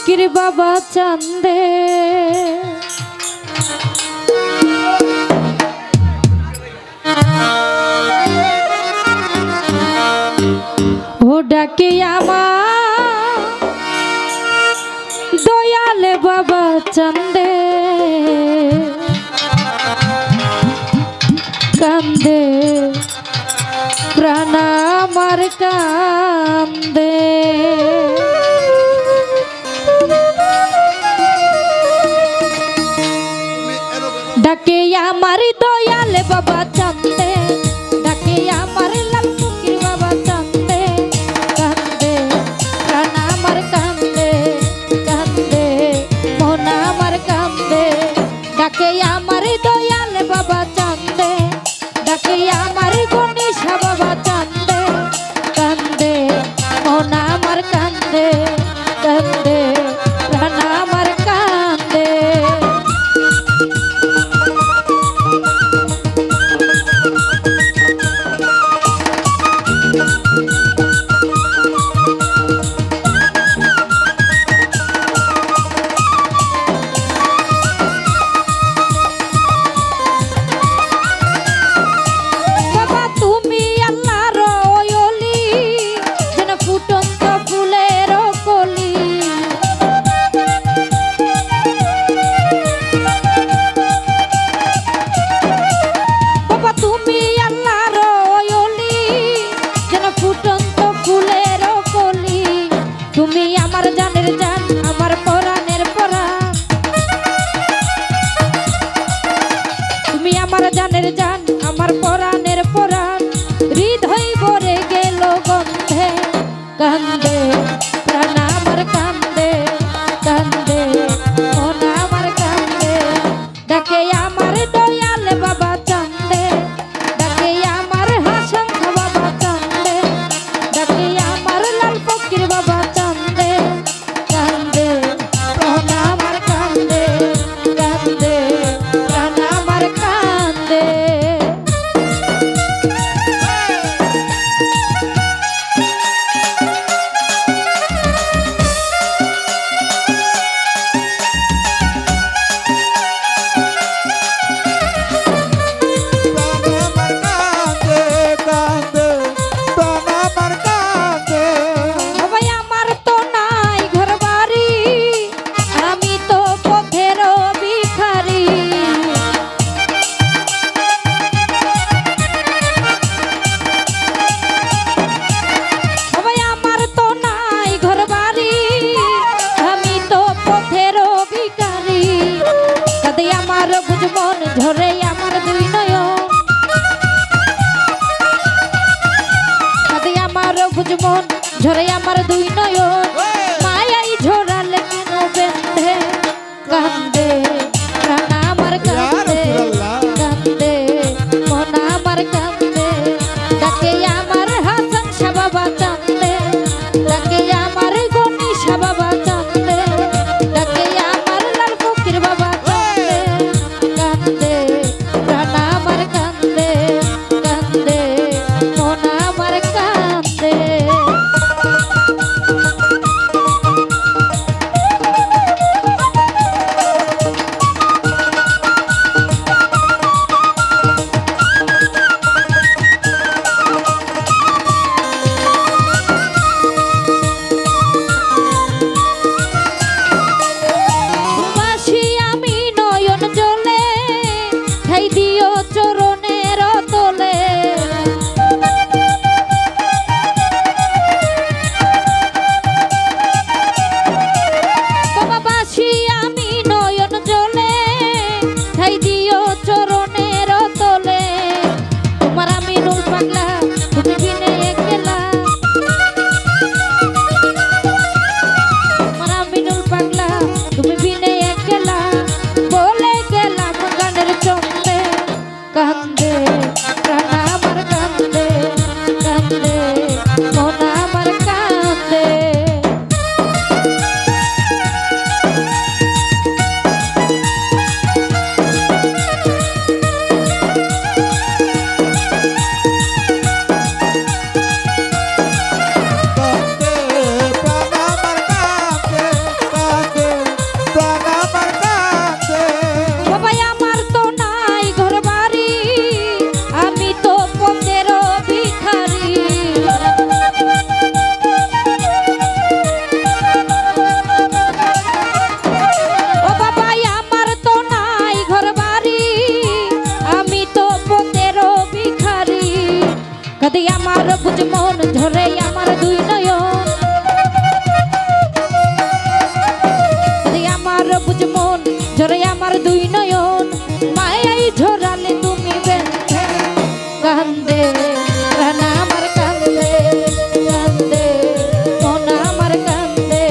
ফকির বাবা চান্দে ও ডাকে আমার দয়াল বাবা চান্দে কান্দে প্রাণ আমার কান্দে ডাকে আমার দয়াল বাবা চান্দে ডাকে আমার লাল ফকির বাবা চান্দে কান্দে প্রাণ আমার কান্দে কান্দে মন আমার কান্দে ডাকে আমার দয়াল বাবা চান্দে ডাকে আমার গণেশা বাবা চান্দে কান্দে মন আমার কান্দে কান্দে প্রাণ আমার কান্দে জানের জান আমার পরাণের পরাণ হৃদয় ভরে গেল গন্ধে কান্দে প্রাণ আমার কান্দে কান্দে মন আমার কান্দে ডাকে আমার দয়াল বাবা চান্দে ডাকে আমার হাসান বাবা চান্দে ডাকে আমার লাল ফকির বাবা চান্দে কান্দে প্রাণ আমার কান্দে কান্দে প্রাণ আমার কান্দে ঝরে আমার দুই নয়ন কাঁদে আমার বুঝমন ঝরে আমার দুই নয়ন মায়াই ঝরালে কেন বেঁধে কান্দে প্রাণ আমার কান্দে কান্দে মন আমার কান্দে ডাকে আমার হাসান শাহ বাবা চান্দে ডাকে আমার গণেশা বাবা চান্দে ডাকে আমার লাল ফকির বাবা কান্দে প্রাণ আমার কান্দে কান্দে মন আমার কান্দে কান্দে প্রাণ আমার কান্দে কান্দে মন আমার কান্দে আমার বুঝ মন ঝরে আমার দুই নয়ন, আমার বুঝ মন ঝরে আমার দুই নয়ন, মায়াই ঝরালে তুমি বেঁধে কান্দে প্রাণ আমার কান্দে কান্দে মন আমার কান্দে।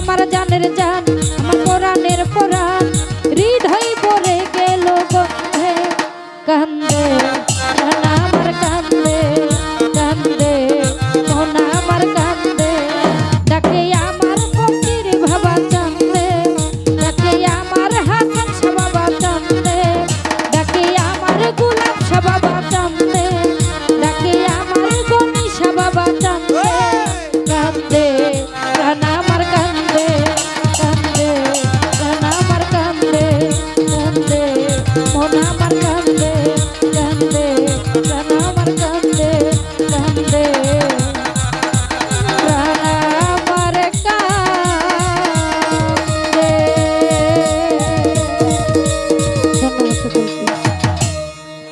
আমার জানের জান আমার পরাণের পরাণ, হৃদয় পড়ে গেল গন্ধে কান্দে প্রাণ